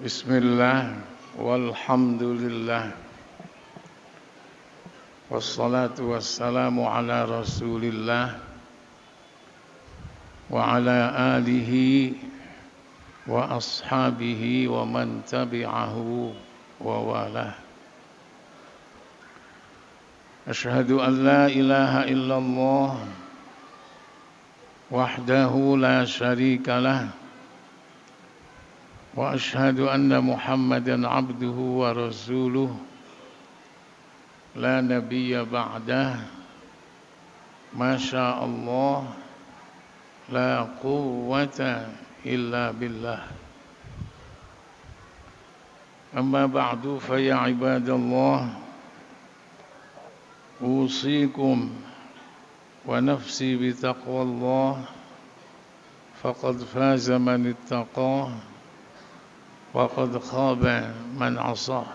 Bismillah, walhamdulillah, wassalatu wassalamu ala rasulillah wa ala alihi wa ashabihi wa man tabi'ahu wa walah. Ashhadu an la ilaha illallah wahdahu la syarika lah wa ashhadu anna Muhammadan abduhu wa rasuluh la nabiyya ba'dah masya Allah la quwwata illa billah. Amma ba'du fa ya ibadallah usikum wa nafsi bi taqwallah faqad faza man ittaqah وقد خاب من عصاه.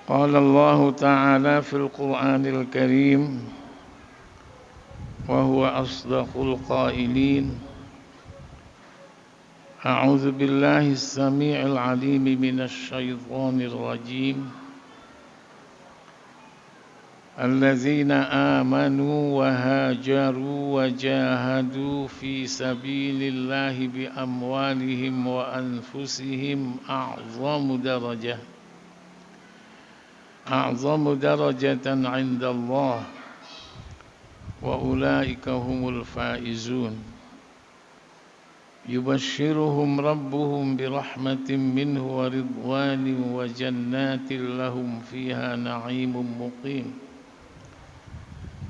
قال الله تعالى في القرآن الكريم وهو أصدق القائلين أعوذ بالله السميع العليم من الشيطان الرجيم الذين آمنوا وهاجروا وجاهدوا في سبيل الله بأموالهم وأنفسهم أعظم درجة عند الله وأولئك هم الفائزون يبشرهم ربهم برحمة منه ورضوان وجنات لهم فيها نعيم مقيم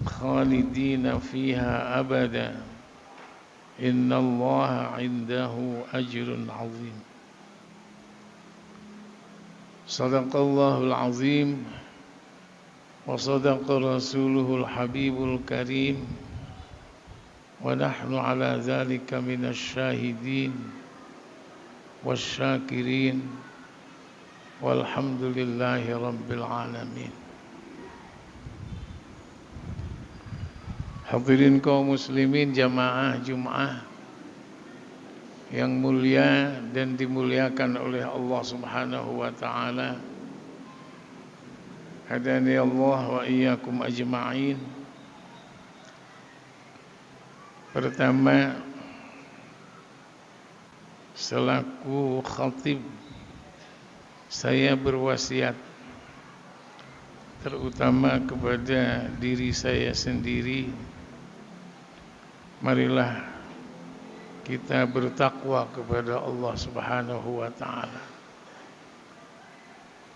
خالدين فيها أبدا إن الله عنده أجر عظيم. صدق الله العظيم وصدق رسوله الحبيب الكريم ونحن على ذلك من الشاهدين والشاكرين والحمد لله رب العالمين. Hadirin kaum muslimin jamaah Jum'ah yang mulia dan dimuliakan oleh Allah Subhanahu wa taala. Hadani Allah wa iyyakum ajma'in. Pertama, selaku khatib saya berwasiat terutama kepada diri saya sendiri, marilah kita bertakwa kepada Allah Subhanahu wa taala.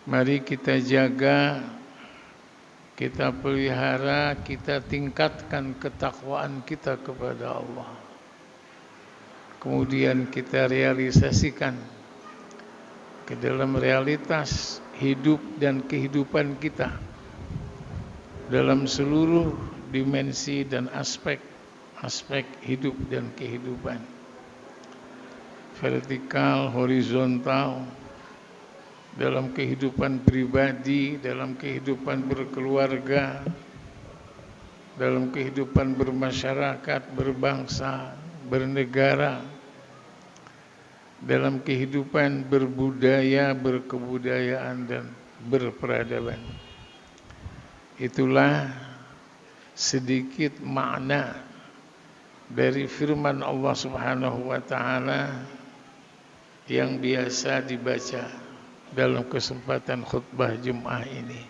Mari kita jaga, kita pelihara, kita tingkatkan ketakwaan kita kepada Allah. Kemudian kita realisasikan ke dalam realitas hidup dan kehidupan kita dalam seluruh dimensi dan aspek hidup dan kehidupan, vertikal, horizontal, dalam kehidupan pribadi, dalam kehidupan berkeluarga, dalam kehidupan bermasyarakat, berbangsa, bernegara, dalam kehidupan berbudaya, berkebudayaan dan berperadaban. Itulah sedikit makna dari firman Allah Subhanahu wa taala yang biasa dibaca dalam kesempatan khutbah Jumat ini,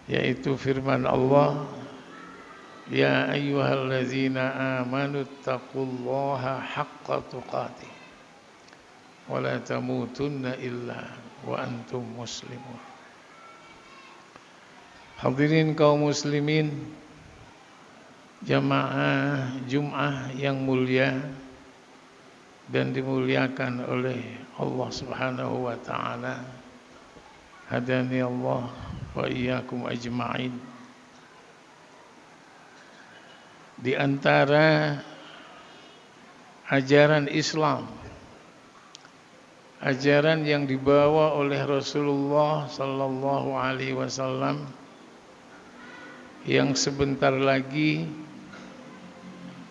yaitu firman Allah, ya ayyuhallazina amanu taqullaha haqqa tuqatih wa la tamutunna illa wa antum muslimun. Hadirin kaum muslimin jamaah Jum'ah yang mulia dan dimuliakan oleh Allah Subhanahu wa taala. Hadani Allah wa iyyakum ajma'in. Di antara ajaran Islam, ajaran yang dibawa oleh Rasulullah sallallahu alaihi wasallam yang sebentar lagi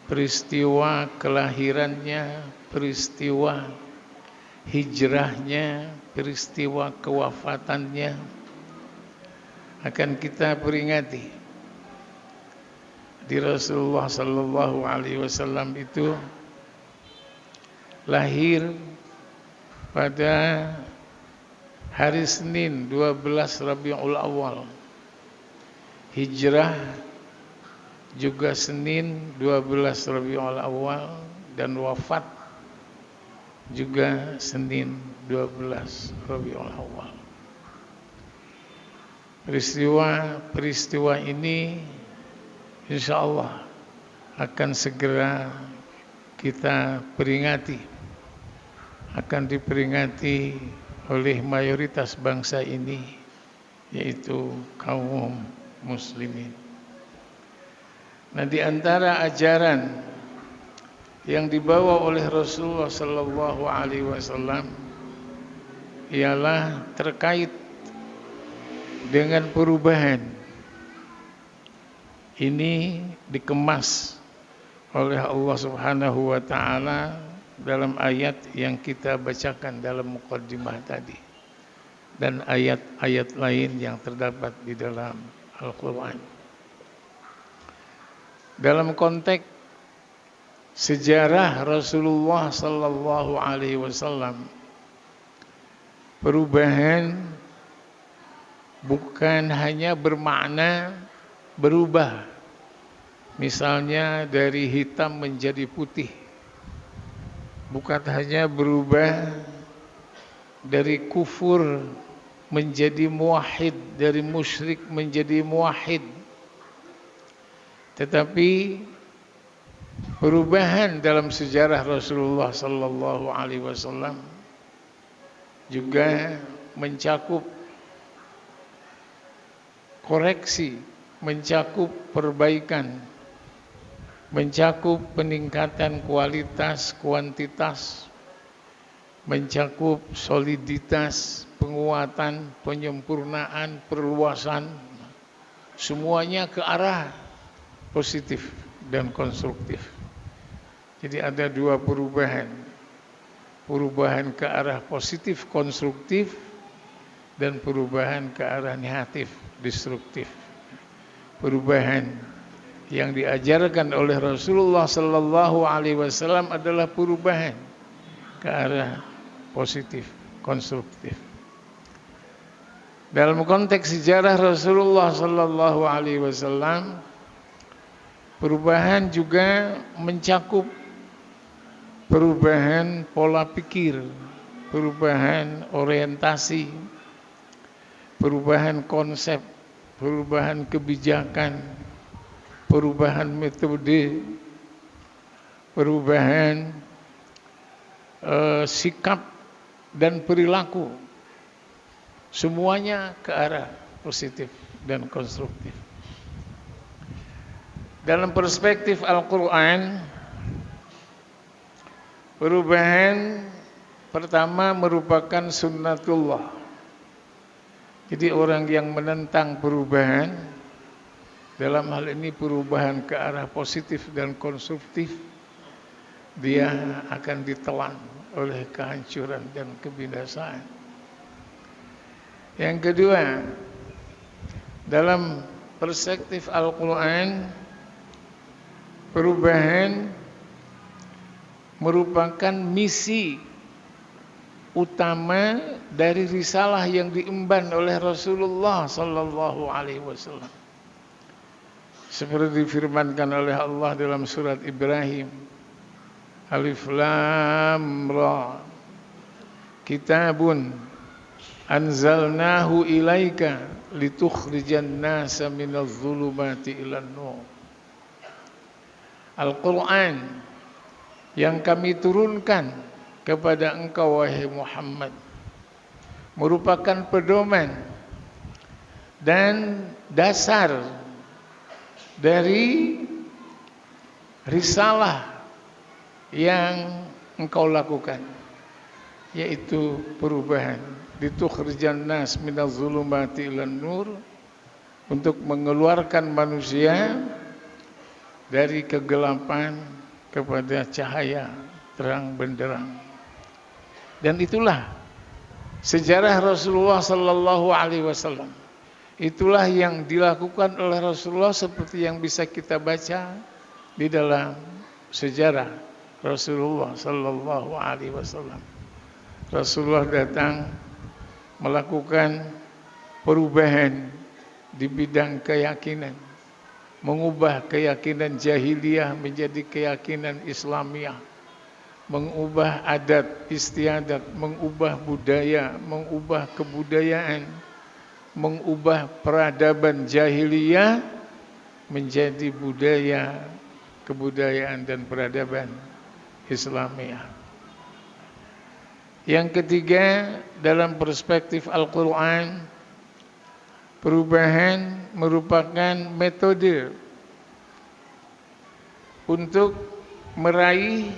peristiwa kelahirannya, peristiwa hijrahnya, peristiwa kewafatannya akan kita peringati. Di Rasulullah sallallahu alaihi wasallam itu lahir pada hari Senin 12 Rabiul Awal. Hijrah juga Senin 12 Rabiul Awal dan wafat juga Senin 12 Rabiul Awal. Peristiwa ini insyaallah akan segera kita peringati, akan diperingati oleh mayoritas bangsa ini, yaitu kaum muslimin. Nah, di antara ajaran yang dibawa oleh Rasulullah sallallahu alaihi wasallam ialah terkait dengan perubahan. Ini dikemas oleh Allah Subhanahu wa taala dalam ayat yang kita bacakan dalam muqaddimah tadi dan ayat-ayat lain yang terdapat di dalam Al-Qur'an. Dalam konteks sejarah Rasulullah sallallahu alaihi wasallam, perubahan bukan hanya bermakna berubah, misalnya dari hitam menjadi putih, bukan hanya berubah dari kufur menjadi muwahhid, dari musyrik menjadi muwahhid, tetapi perubahan dalam sejarah Rasulullah sallallahu alaihi wasallam juga mencakup koreksi, mencakup perbaikan, mencakup peningkatan kualitas, kuantitas, mencakup soliditas, penguatan, penyempurnaan, perluasan, semuanya ke arah positif dan konstruktif. Jadi ada dua perubahan, perubahan ke arah positif, konstruktif, dan perubahan ke arah negatif, destruktif. Perubahan yang diajarkan oleh Rasulullah sallallahu alaihi wasallam adalah perubahan ke arah positif, konstruktif. Dalam konteks sejarah Rasulullah sallallahu alaihi wasallam, perubahan juga mencakup perubahan pola pikir, perubahan orientasi, perubahan konsep, perubahan kebijakan, perubahan metode, perubahan sikap dan perilaku, semuanya ke arah positif dan konstruktif. Dalam perspektif Al-Quran, perubahan pertama merupakan sunnatullah. Jadi orang yang menentang perubahan, dalam hal ini perubahan ke arah positif dan konstruktif, dia akan ditelan oleh kehancuran dan kebinasaan. Yang kedua, dalam perspektif Al-Quran, perubahan merupakan misi utama dari risalah yang diemban oleh Rasulullah sallallahu alaihi wasallam. Seperti difirmankan oleh Allah dalam surat Ibrahim, Alif Lam Ra, Kitabun anzalnahu ilaika litukhrijan nasa minadh dhulumati ilan nur. Al-Quran yang kami turunkan kepada engkau wahai Muhammad merupakan pedoman dan dasar dari risalah yang engkau lakukan, yaitu perubahan, litukhrijan nas minadh dhulumati ilan nur, untuk mengeluarkan manusia dari kegelapan kepada cahaya, terang benderang. Dan itulah sejarah Rasulullah sallallahu alaihi wasallam. Itulah yang dilakukan oleh Rasulullah seperti yang bisa kita baca di dalam sejarah Rasulullah sallallahu alaihi wasallam. Rasulullah datang melakukan perubahan di bidang keyakinan, mengubah keyakinan jahiliyah menjadi keyakinan Islamiyah, mengubah adat istiadat, mengubah budaya, mengubah kebudayaan, mengubah peradaban jahiliyah menjadi budaya, kebudayaan dan peradaban Islamiyah. Yang ketiga, dalam perspektif Al-Quran, perubahan merupakan metode untuk meraih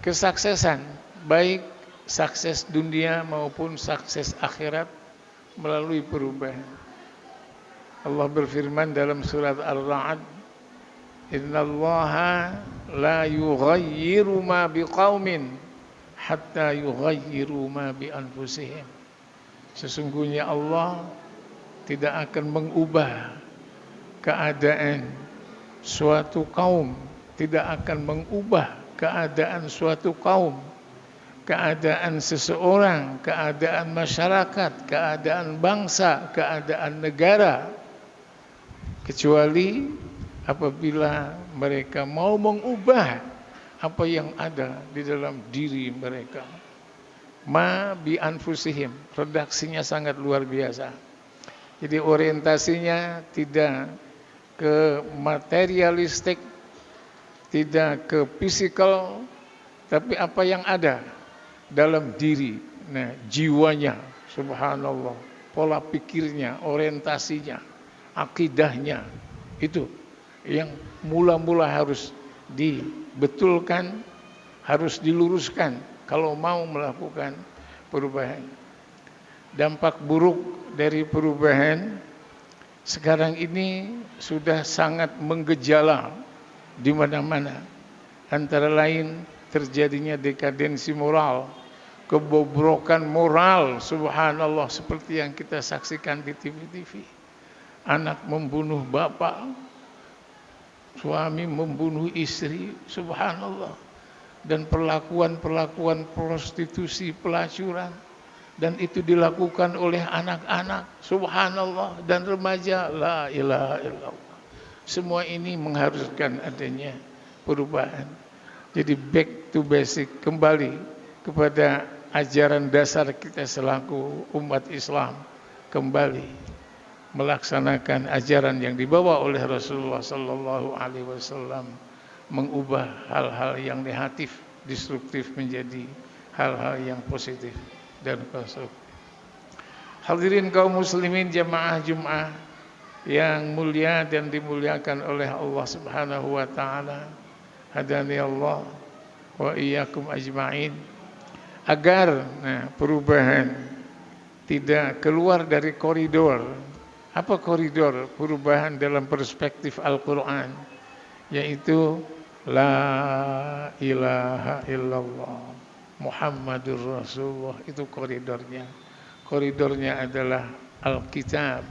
kesuksesan, baik sukses dunia maupun sukses akhirat melalui perubahan. Allah berfirman dalam surat Ar-Ra'd, "Innallaha la yughayyiru ma biqaumin hatta yughayyiru ma bi anfusihim." Sesungguhnya Allah tidak akan mengubah keadaan suatu kaum, tidak akan mengubah keadaan suatu kaum, keadaan seseorang, keadaan masyarakat, keadaan bangsa, keadaan negara, kecuali apabila mereka mau mengubah apa yang ada di dalam diri mereka. Ma bi anfusihim, redaksinya sangat luar biasa. Jadi orientasinya tidak ke materialistik, tidak ke fisikal, tapi apa yang ada dalam diri. Nah, jiwanya, subhanallah, pola pikirnya, orientasinya, akidahnya, itu yang mula-mula harus dibetulkan, harus diluruskan kalau mau melakukan perubahan. Dampak buruk dari perubahan sekarang ini sudah sangat menggejala di mana-mana. Antara lain terjadinya dekadensi moral, kebobrokan moral, subhanallah, seperti yang kita saksikan di TV-TV. Anak membunuh bapak, suami membunuh istri, subhanallah. Dan perlakuan-perlakuan prostitusi, pelacuran, dan itu dilakukan oleh anak-anak, subhanallah, dan remaja, la ilaha illallah. Semua ini mengharuskan adanya perubahan. Jadi back to basic, kembali kepada ajaran dasar kita selaku umat Islam, kembali melaksanakan ajaran yang dibawa oleh Rasulullah sallallahu alaihi wasallam, mengubah hal-hal yang negatif, destruktif menjadi hal-hal yang positif dan konstruktif. Hadirin kaum muslimin jamaah Jumat yang mulia dan dimuliakan oleh Allah Subhanahu wa taala, hadani Allah wa iyyakum ajma'in. Agar perubahan tidak keluar dari koridor. Apa koridor perubahan dalam perspektif Al-Qur'an? Yaitu la ilaha illallah Muhammadur Rasulullah, itu koridornya. Koridornya adalah Alkitab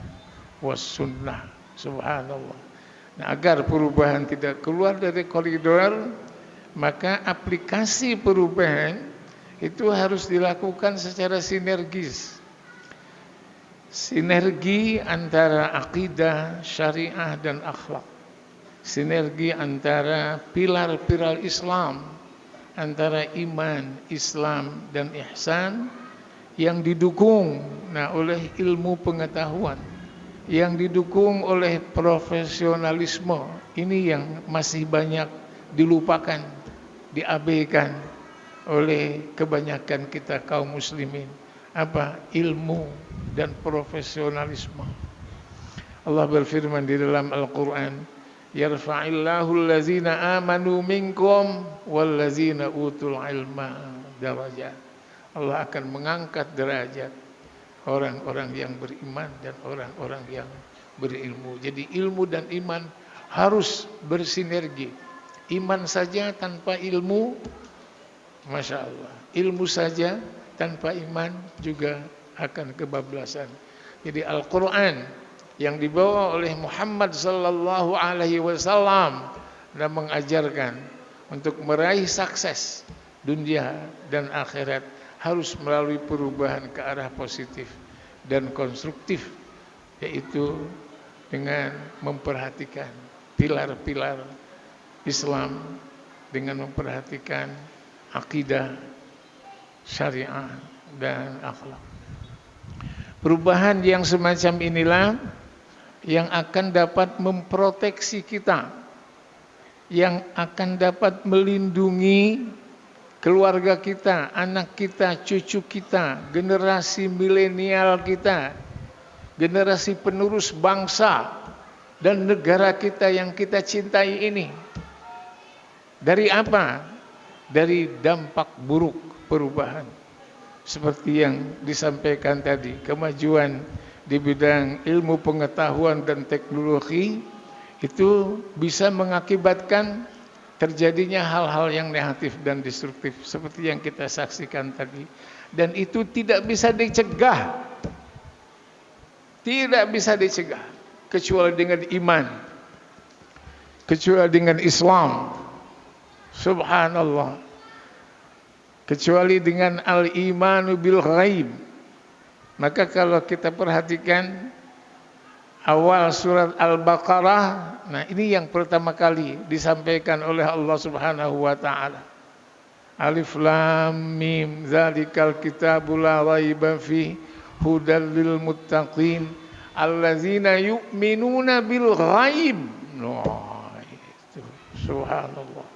was sunnah, subhanallah. Nah, agar perubahan tidak keluar dari koridor, maka aplikasi perubahan itu harus dilakukan secara sinergis. Sinergi antara akidah, syariah dan akhlak. Sinergi antara pilar-pilar Islam, antara iman, Islam dan ihsan yang didukung oleh ilmu pengetahuan, yang didukung oleh profesionalisme. Ini yang masih banyak dilupakan, diabaikan oleh kebanyakan kita kaum muslimin. Apa? Ilmu dan profesionalisme. Allah berfirman di dalam Al-Quran, yarfa'illahu allazina amanu minkum wallazina utul ilma darajat. Allah akan mengangkat derajat orang-orang yang beriman dan orang-orang yang berilmu. Jadi ilmu dan iman harus bersinergi. Iman saja tanpa ilmu Masya Allah. Ilmu saja tanpa iman juga akan kebablasan. Jadi Al-Quran yang dibawa oleh Muhammad sallallahu alaihi wasallam dan mengajarkan untuk meraih sukses dunia dan akhirat harus melalui perubahan ke arah positif dan konstruktif, yaitu dengan memperhatikan pilar-pilar Islam, dengan memperhatikan akidah, syariah dan akhlak. Perubahan yang semacam inilah yang akan dapat memproteksi kita, yang akan dapat melindungi keluarga kita, anak kita, cucu kita, generasi milenial kita, generasi penerus bangsa dan negara kita yang kita cintai ini. Dari apa? Dari dampak buruk perubahan. Seperti yang disampaikan tadi, kemajuan di bidang ilmu pengetahuan dan teknologi itu bisa mengakibatkan terjadinya hal-hal yang negatif dan destruktif seperti yang kita saksikan tadi, dan itu tidak bisa dicegah. Tidak bisa dicegah kecuali dengan iman, kecuali dengan Islam. Subhanallah. Kecuali dengan al-imanu bil ghaib. Maka kalau kita perhatikan awal surat Al-Baqarah, nah ini yang pertama kali disampaikan oleh Allah Subhanahu wa taala. Alif lam mim zalikal kitabul la raiba fi hudal lil muttaqin allazina yu'minuna bil ghaib. Nah, itu subhanallah.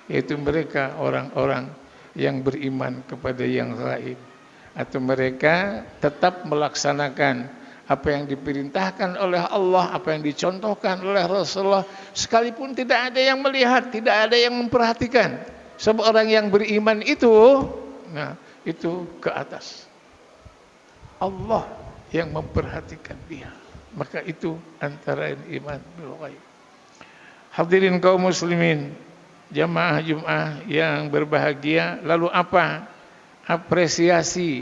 Itu mereka orang-orang yang beriman kepada yang gaib, atau mereka tetap melaksanakan apa yang diperintahkan oleh Allah, apa yang dicontohkan oleh Rasulullah, sekalipun tidak ada yang melihat, tidak ada yang memperhatikan. Seorang yang beriman itu, nah itu ke atas. Allah yang memperhatikan dia. Maka itu antara iman bil ghaib. Hadirin kaum muslimin, jamaah Jumat yang berbahagia, lalu apa apresiasi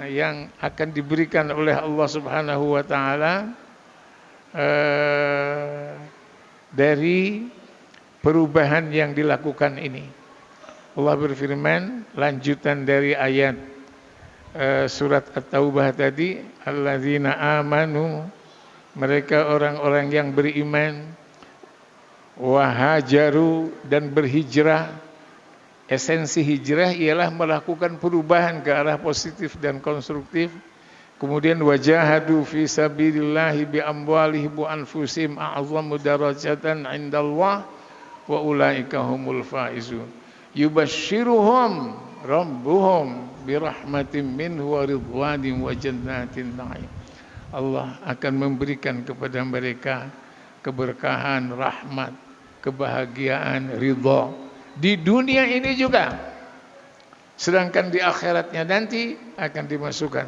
yang akan diberikan oleh Allah Subhanahu wa taala dari perubahan yang dilakukan ini? Allah berfirman, lanjutan dari ayat surat At-Taubah tadi, alladzina amanu, mereka orang-orang yang beriman, wahajaru, dan berhijrah. Esensi hijrah ialah melakukan perubahan ke arah positif dan konstruktif. Kemudian wajahadu fi sabilillahi bi amwalihim wa anfusihim a'zamu darajatan 'indallah wa ulaika humul faizun. Yubashshiruhum rabbuhum bi rahmatin minhu wa ridwanin wa jannatin na'im. Allah akan memberikan kepada mereka keberkahan, rahmat, kebahagiaan, ridha di dunia ini juga. Sedangkan di akhiratnya nanti akan dimasukkan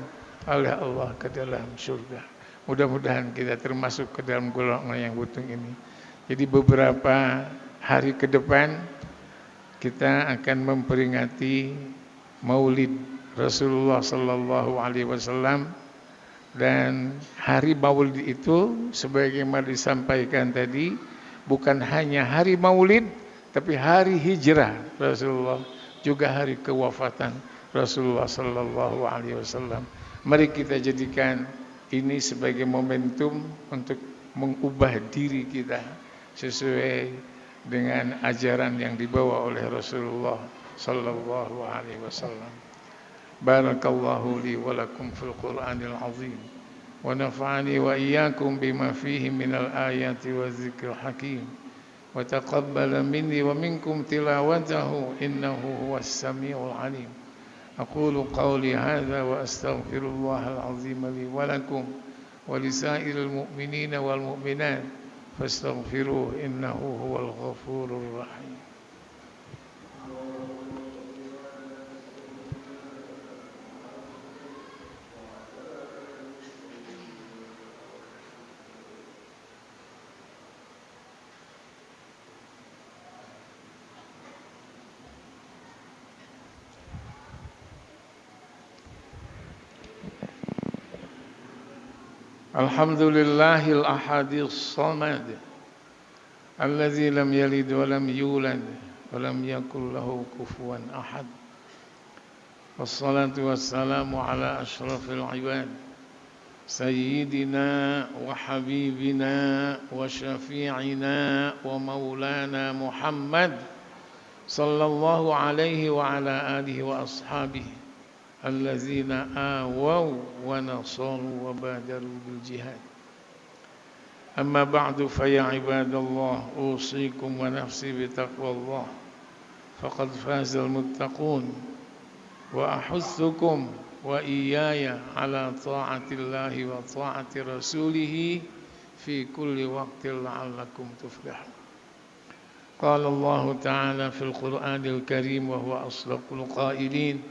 oleh Allah ke dalam surga. Mudah-mudahan kita termasuk ke dalam golongan yang beruntung ini. Jadi beberapa hari ke depan kita akan memperingati Maulid Rasulullah sallallahu alaihi wasallam, dan hari Maulid itu sebagaimana disampaikan tadi bukan hanya hari Maulid, tapi hari hijrah Rasulullah, juga hari kewafatan Rasulullah sallallahu alaihi wasallam. Mari kita jadikan ini sebagai momentum untuk mengubah diri kita sesuai dengan ajaran yang dibawa oleh Rasulullah sallallahu alaihi wasallam. Barakallahu li wa lakum fil Qur'anil azim wa nafa'ani wa iyyakum bima fihi minal ayati wa dzikril hakim. وتقبل مني ومنكم تلاوته إنه هو السميع العليم. أقول قولي هذا وأستغفر الله العظيم لي ولكم ولسائر المؤمنين والمؤمنات فاستغفروه إنه هو الغفور الرحيم. Alhamdulillahil ahadis samad alladzi lam yalid wa lam yulad wa lam yakul lahu kufuwan ahad. Wassalatu wassalamu ala asyrafil ibad sayyidina wa habibina wa syafi'ina wa maulana Muhammad sallallahu alaihi wa ala alihi wa ashabihi allazina awaw wa nasaru wa badaru bil jihad. Amma ba'du fa ya ibadallah usikum wa nafsi bi taqwallah faqad fazal muttaqun wa ahussukum wa iyaya ala ta'atillahi wa ta'ati rasulih fi kulli waqtin la'allakum tuflihun. Qala Allah ta'ala fil Qur'anil Karim wa huwa asdaqul qailin.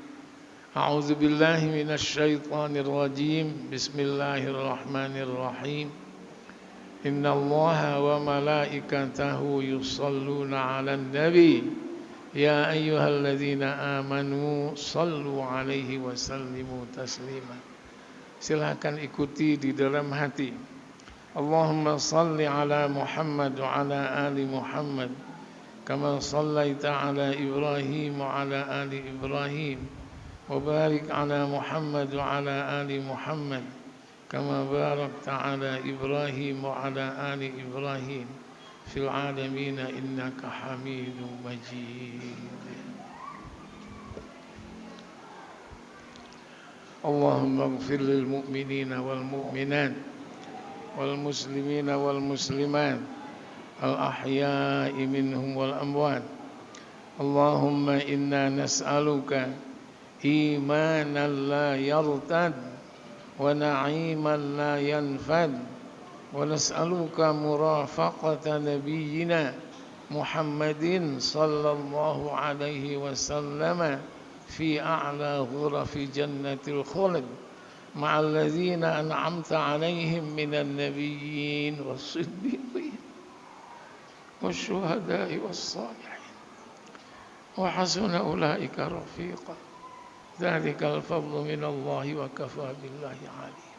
A'udzu billahi minasy syaithanir rajim. Bismillahirrahmanirrahim. Innallaha wa malaikatahu yusholluna 'alan nabi. Ya ayyuhalladzina amanu shallu 'alaihi wa sallimu taslima. Silakan ikuti di dalam hati. Allahumma shalli 'ala Muhammad wa 'ala ali Muhammad kama shallaita 'ala Ibrahim wa 'ala ali Ibrahim. وبارك على محمد وعلى آل محمد كما باركت على إبراهيم وعلى آل إبراهيم في العالمين إنك حميد مجيد. اللهم اغفر للمؤمنين والمؤمنات والمسلمين والمسلمات الأحياء منهم والأموات. اللهم إنا نسألك إيمانا لا يرتد ونعيما لا ينفد ونسألك مرافقة نبينا محمد صلى الله عليه وسلم في أعلى غرف جنة الخلد مع الذين أنعمت عليهم من النبيين والصديقين والشهداء والصالحين وحسن أولئك رفيقا. ذلك الفضل من الله وكفى بالله عليم.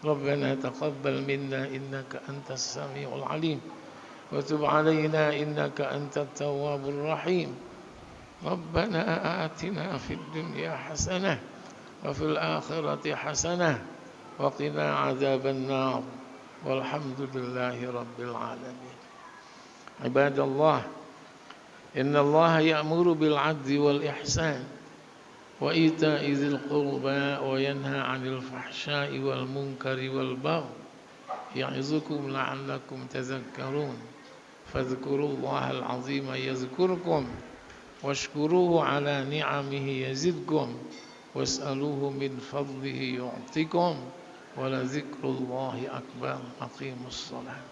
ربنا تقبل منا إنك أنت السميع العليم وتب علينا إنك أنت التواب الرحيم. ربنا آتنا في الدنيا حسنة وفي الآخرة حسنة وقنا عذاب النار والحمد لله رب العالمين. عباد الله، إن الله يأمر بالعدل والإحسان وإيتاء ذي القربى وينهى عن الفحشاء والمنكر والبغي يعظكم لعلكم تذكرون. فاذكروا الله العظيم يذكركم واشكروه على نعمه يزدكم واسألوه من فضله يعطكم ولذكر الله أكبر. أقيموا الصلاة.